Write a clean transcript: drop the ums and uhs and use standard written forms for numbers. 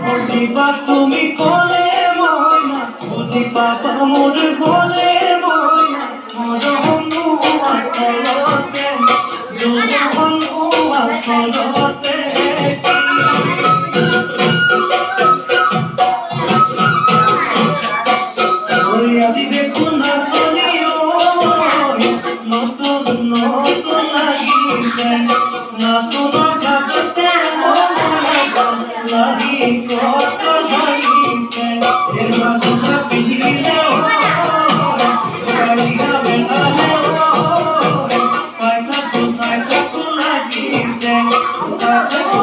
বুজিবা তুমি কলে মইনা বুজি পাবা মোৰ গলে মইনা মৰমো আচলতে যৌৱনো আচলতে আজি দেখো নাচনিও নতুন নতুন লাগিছে নাচনৰ গাজতে লাগি কত লাগিছে নাচনা পিন্ধিলে গাড়ীয়া বেলালে চাই থাকো লাগিছে চাই থাকো